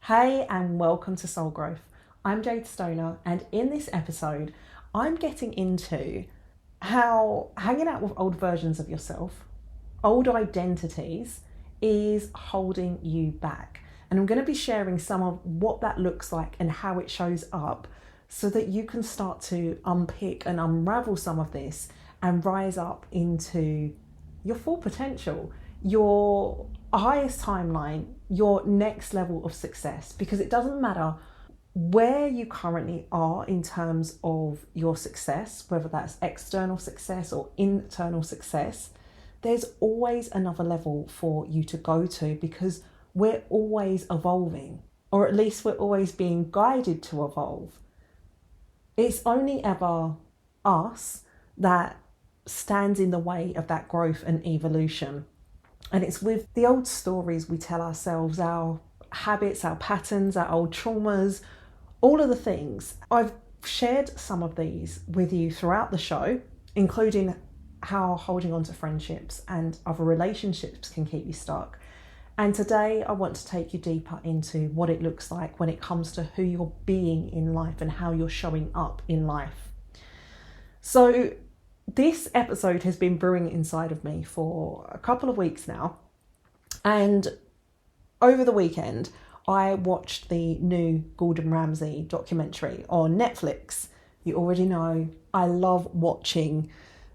Hey and welcome to Soul Growth. I'm Jade Stoner, and in this episode, I'm getting into how hanging out with old versions of yourself, old identities, is holding you back. And I'm going to be sharing some of what that looks like and how it shows up so that you can start to unpick and unravel some of this and rise up into your full potential, your highest timeline, your next level of success. Because it doesn't matter where you currently are in terms of your success, whether that's external success or internal success, there's always another level for you to go to, because we're always evolving, or at least we're always being guided to evolve. It's only ever us that stands in the way of that growth and evolution. And it's with the old stories we tell ourselves, our habits, our patterns, our old traumas, all of the things. I've shared some of these with you throughout the show, including how holding on to friendships and other relationships can keep you stuck. And today I want to take you deeper into what it looks like when it comes to who you're being in life and how you're showing up in life. So this episode has been brewing inside of me for a couple of weeks now. And over the weekend, I watched the new Gordon Ramsay documentary on Netflix. You already know I love watching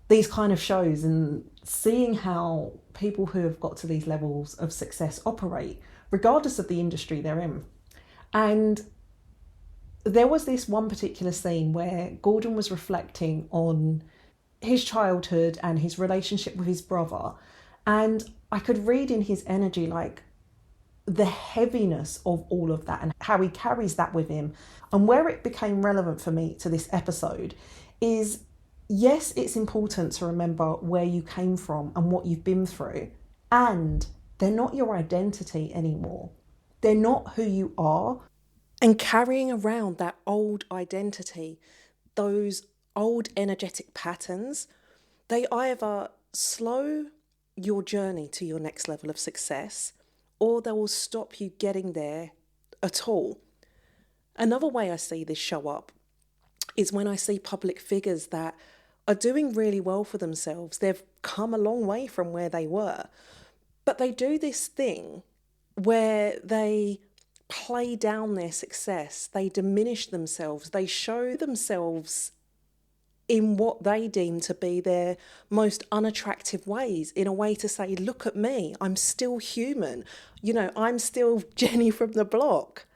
these kind of shows and seeing how people who have got to these levels of success operate, regardless of the industry they're in. And there was this one particular scene where Gordon was reflecting on his childhood and his relationship with his brother. And I could read in his energy, like, the heaviness of all of that and how he carries that with him. And where it became relevant for me to this episode is, yes, it's important to remember where you came from and what you've been through. And they're not your identity anymore. They're not who you are. And carrying around that old identity, those old energetic patterns, they either slow your journey to your next level of success, or they will stop you getting there at all. Another way I see this show up is when I see public figures that are doing really well for themselves. They've come a long way from where they were, but they do this thing where they play down their success, they diminish themselves, they show themselves in what they deem to be their most unattractive ways, in a way to say, look at me, I'm still human. I'm still Jenny from the block.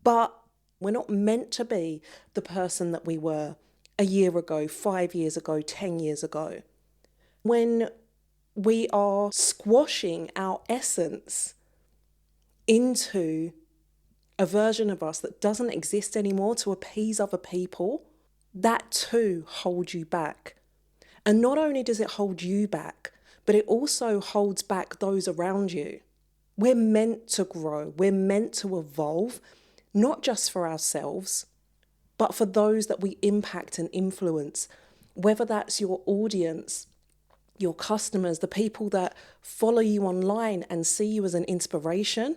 But we're not meant to be the person that we were a year ago, 5 years ago, 10 years ago. When we are squashing our essence into a version of us that doesn't exist anymore to appease other people, that too holds you back. And not only does it hold you back, but it also holds back those around you. We're meant to grow. We're meant to evolve, not just for ourselves, but for those that we impact and influence, whether that's your audience, your customers, the people that follow you online and see you as an inspiration,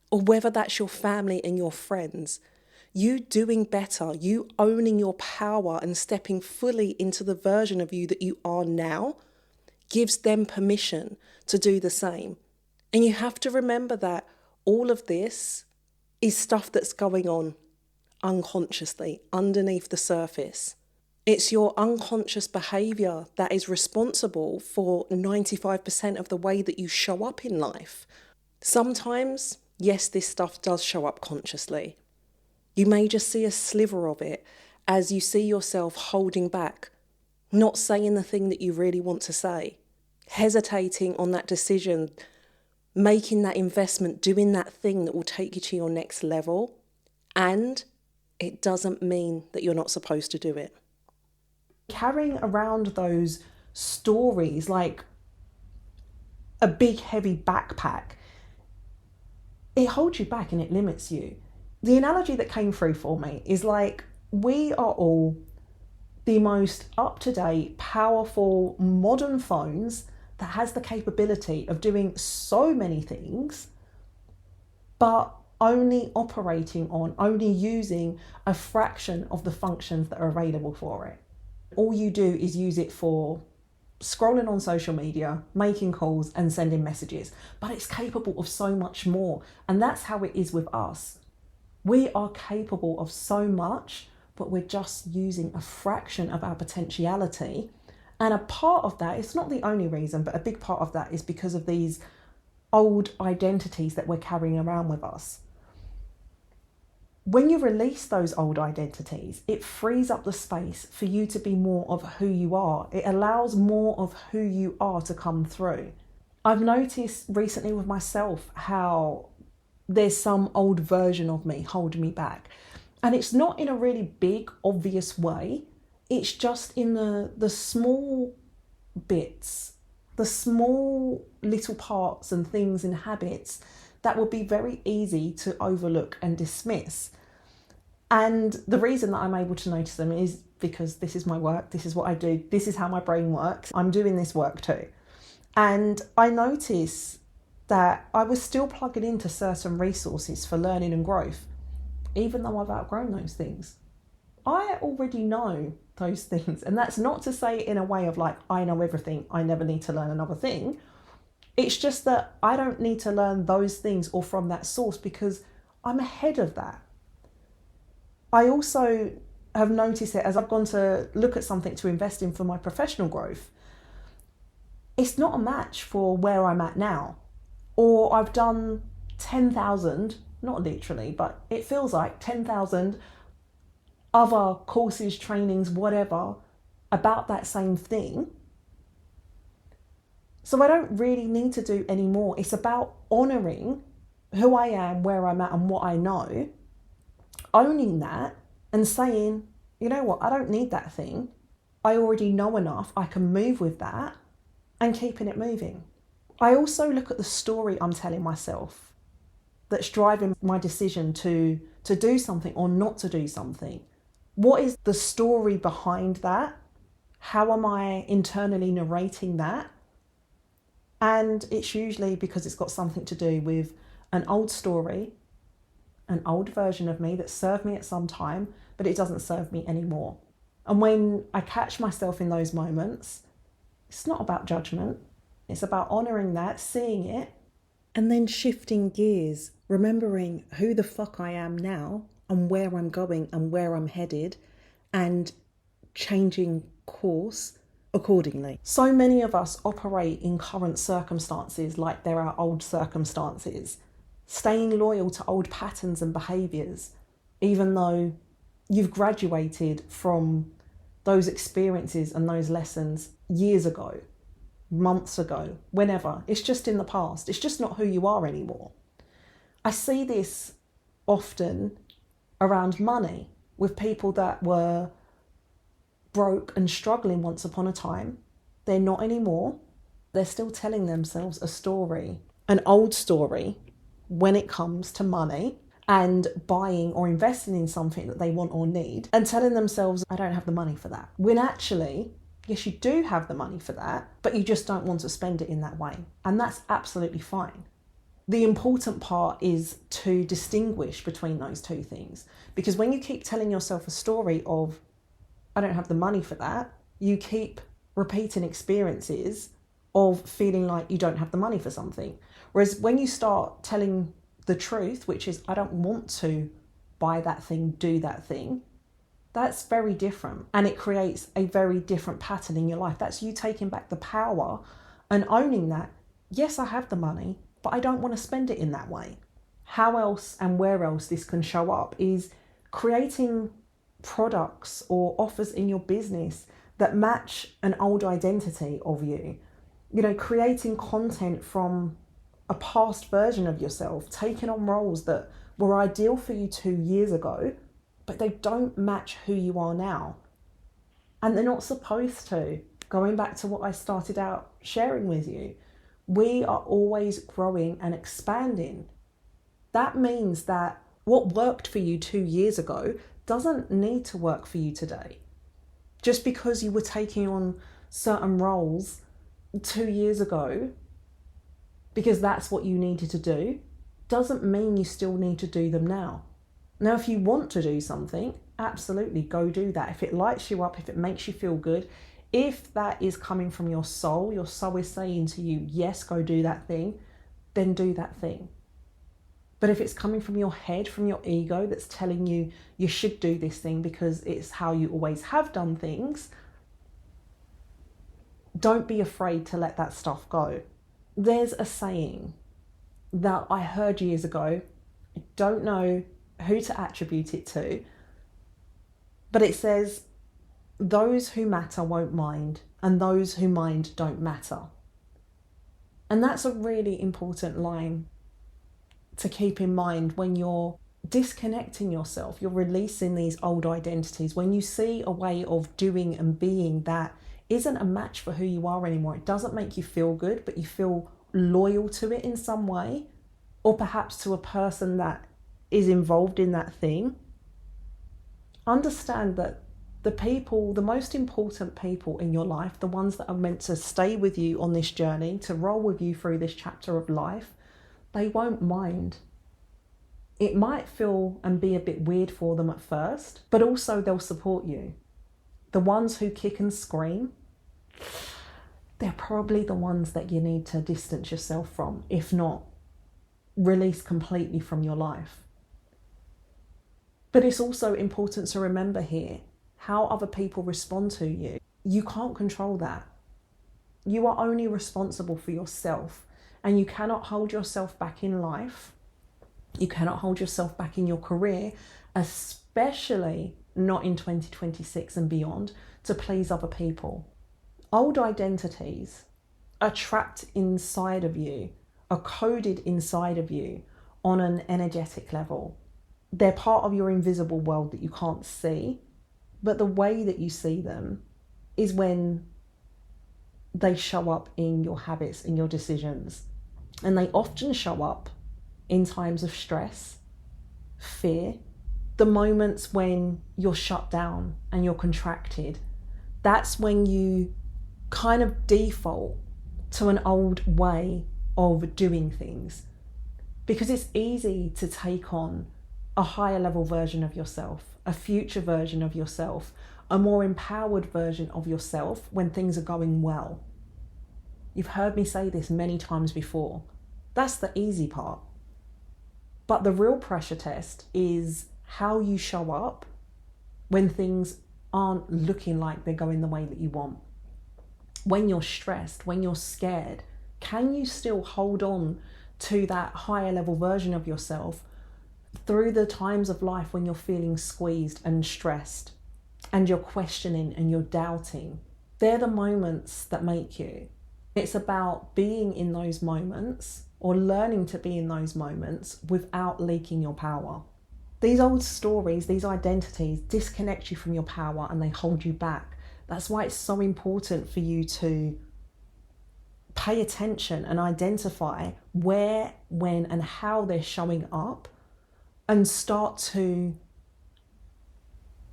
or whether that's your family and your friends. You doing better, you owning your power and stepping fully into the version of you that you are now, gives them permission to do the same. And you have to remember that all of this is stuff that's going on unconsciously, underneath the surface. It's your unconscious behavior that is responsible for 95% of the way that you show up in life. Sometimes, yes, this stuff does show up consciously. You may just see a sliver of it as you see yourself holding back, not saying the thing that you really want to say, hesitating on that decision, making that investment, doing that thing that will take you to your next level. And it doesn't mean that you're not supposed to do it. Carrying around those stories like a big heavy backpack, it holds you back and it limits you. The analogy that came through for me is like, we are all the most up-to-date, powerful, modern phones that has the capability of doing so many things, but only operating on, only using a fraction of the functions that are available for it. All you do is use it for scrolling on social media, making calls and sending messages, but it's capable of so much more. And that's how it is with us. We are capable of so much, but we're just using a fraction of our potentiality. And a part of that, it's not the only reason, but a big part of that is because of these old identities that we're carrying around with us. When you release those old identities, it frees up the space for you to be more of who you are. It allows more of who you are to come through. I've noticed recently with myself how there's some old version of me holding me back. And it's not in a really big, obvious way. It's just in the small bits, the small little parts and things and habits that will be very easy to overlook and dismiss. And the reason that I'm able to notice them is because this is my work, this is what I do, this is how my brain works. I'm doing this work too. And I notice that I was still plugging into certain resources for learning and growth, even though I've outgrown those things. I already know those things. And that's not to say in a way of like, I know everything, I never need to learn another thing. It's just that I don't need to learn those things or from that source because I'm ahead of that. I also have noticed it as I've gone to look at something to invest in for my professional growth. It's not a match for where I'm at now. Or I've done 10,000, not literally, but it feels like 10,000 other courses, trainings, whatever, about that same thing. So I don't really need to do any more. It's about honouring who I am, where I'm at and what I know, owning that and saying, you know what, I don't need that thing. I already know enough. I can move with that and keeping it moving. I also look at the story I'm telling myself that's driving my decision to do something or not to do something. What is the story behind that? How am I internally narrating that? And it's usually because it's got something to do with an old story, an old version of me that served me at some time, but it doesn't serve me anymore. And when I catch myself in those moments, it's not about judgment. It's about honouring that, seeing it, and then shifting gears, remembering who the fuck I am now and where I'm going and where I'm headed and changing course accordingly. So many of us operate in current circumstances like they're our old circumstances, staying loyal to old patterns and behaviours, even though you've graduated from those experiences and those lessons years ago, months ago, whenever. It's just in the past. It's just not who you are anymore. I see this often around money with people that were broke and struggling once upon a time. They're not anymore. They're still telling themselves a story, an old story, when it comes to money and buying or investing in something that they want or need, and telling themselves, I don't have the money for that. When actually, yes, you do have the money for that, but you just don't want to spend it in that way. And that's absolutely fine. The important part is to distinguish between those two things. Because when you keep telling yourself a story of, I don't have the money for that, you keep repeating experiences of feeling like you don't have the money for something. Whereas when you start telling the truth, which is, I don't want to buy that thing, do that thing, that's very different. And it creates a very different pattern in your life. That's you taking back the power and owning that, yes, I have the money, but I don't want to spend it in that way. How else and where else this can show up is creating products or offers in your business that match an old identity of you. You know, creating content from a past version of yourself, taking on roles that were ideal for you 2 years ago, but they don't match who you are now. And they're not supposed to. Going back to what I started out sharing with you, we are always growing and expanding. That means that what worked for you 2 years ago doesn't need to work for you today. Just because you were taking on certain roles 2 years ago, because that's what you needed to do, doesn't mean you still need to do them now. Now, if you want to do something, absolutely go do that. If it lights you up, if it makes you feel good, if that is coming from your soul is saying to you, yes, go do that thing, then do that thing. But if it's coming from your head, from your ego, that's telling you you should do this thing because it's how you always have done things, don't be afraid to let that stuff go. There's a saying that I heard years ago. I don't know who to attribute it to, but it says, those who matter won't mind, and those who mind don't matter. And that's a really important line to keep in mind when you're disconnecting yourself, you're releasing these old identities. When you see a way of doing and being that isn't a match for who you are anymore, it doesn't make you feel good, but you feel loyal to it in some way, or perhaps to a person that is involved in that thing, understand that the most important people in your life, the ones that are meant to stay with you on this journey, to roll with you through this chapter of life, they won't mind. It might feel and be a bit weird for them at first, but also they'll support you. The ones who kick and scream, they're probably the ones that you need to distance yourself from, if not release completely from your life. But it's also important to remember here, how other people respond to you. You can't control that. You are only responsible for yourself, and you cannot hold yourself back in life. You cannot hold yourself back in your career, especially not in 2026 and beyond, to please other people. Old identities are trapped inside of you, are coded inside of you on an energetic level. They're part of your invisible world that you can't see, but the way that you see them is when they show up in your habits and your decisions. And they often show up in times of stress, fear, the moments when you're shut down and you're contracted. That's when you kind of default to an old way of doing things, because it's easy to take on a higher level version of yourself, a future version of yourself, a more empowered version of yourself when things are going well. You've heard me say this many times before. That's the easy part. But the real pressure test is how you show up when things aren't looking like they're going the way that you want. When you're stressed, when you're scared, can you still hold on to that higher level version of yourself through the times of life when you're feeling squeezed and stressed and you're questioning and you're doubting? They're the moments that make you. It's about being in those moments, or learning to be in those moments without leaking your power. These old stories, these identities disconnect you from your power and they hold you back. That's why it's so important for you to pay attention and identify where, when, and how they're showing up, and start to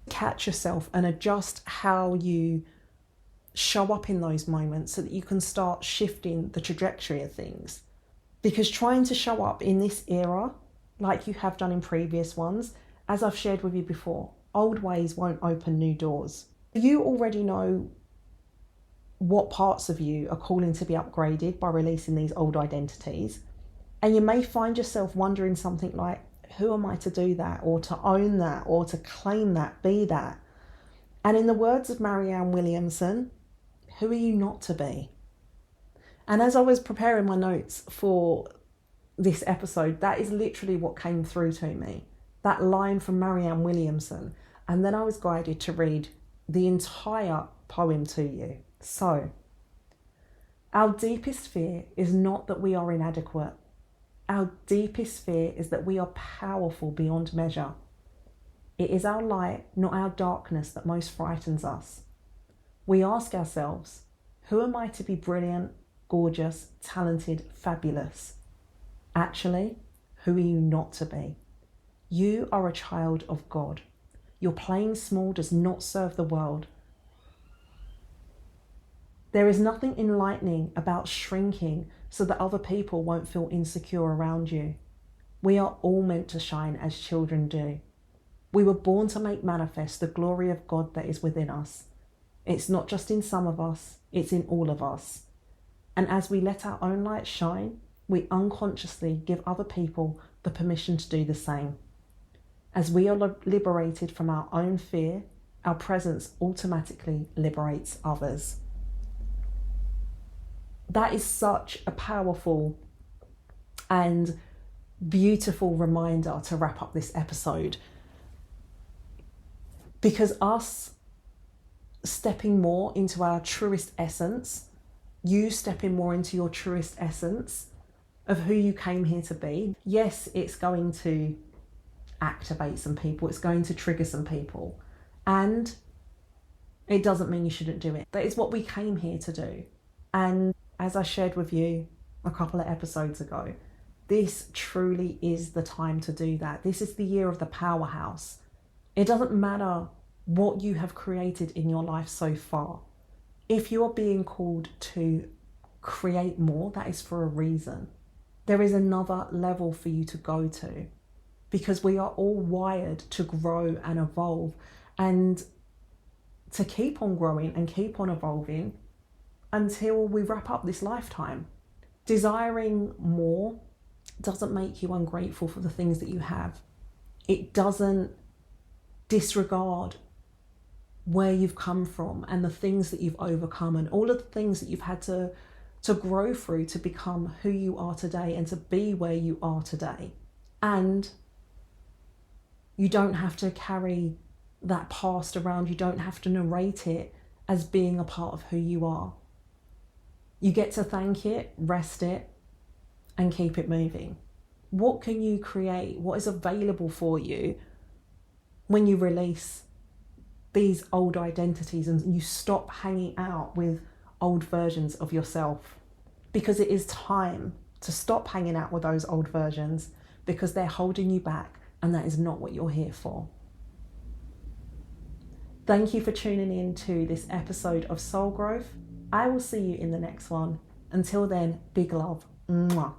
catch yourself and adjust how you show up in those moments so that you can start shifting the trajectory of things. Because trying to show up in this era like you have done in previous ones, as I've shared with you before, old ways won't open new doors. You already know what parts of you are calling to be upgraded by releasing these old identities. And you may find yourself wondering something like, who am I to do that, or to own that, or to claim that, be that? And in the words of Marianne Williamson, who are you not to be? And as I was preparing my notes for this episode, that is literally what came through to me. That line from Marianne Williamson. And then I was guided to read the entire poem to you. So, our deepest fear is not that we are inadequate. Our deepest fear is that we are powerful beyond measure. It is our light, not our darkness, that most frightens us. We ask ourselves, who am I to be brilliant, gorgeous, talented, fabulous? Actually, who are you not to be? You are a child of God. Your playing small does not serve the world. There is nothing enlightening about shrinking so that other people won't feel insecure around you. We are all meant to shine as children do. We were born to make manifest the glory of God that is within us. It's not just in some of us, it's in all of us. And as we let our own light shine, we unconsciously give other people the permission to do the same. As we are liberated from our own fear, our presence automatically liberates others. That is such a powerful and beautiful reminder to wrap up this episode. Because us stepping more into our truest essence, you stepping more into your truest essence of who you came here to be, yes, it's going to activate some people, it's going to trigger some people, and it doesn't mean you shouldn't do it. That is what we came here to do. And as I shared with you a couple of episodes ago, this truly is the time to do that. This is the year of the powerhouse. It doesn't matter what you have created in your life so far. If you are being called to create more, that is for a reason. There is another level for you to go to, because we are all wired to grow and evolve, and to keep on growing and keep on evolving until we wrap up this lifetime. Desiring more doesn't make you ungrateful for the things that you have. It doesn't disregard where you've come from and the things that you've overcome and all of the things that you've had to grow through to become who you are today and to be where you are today. And you don't have to carry that past around. You don't have to narrate it as being a part of who you are. You get to thank it, rest it, and keep it moving. What can you create? What is available for you when you release these old identities and you stop hanging out with old versions of yourself? Because it is time to stop hanging out with those old versions, because they're holding you back, and that is not what you're here for. Thank you for tuning in to this episode of Soul Growth. I will see you in the next one. Until then, big love. Mwah.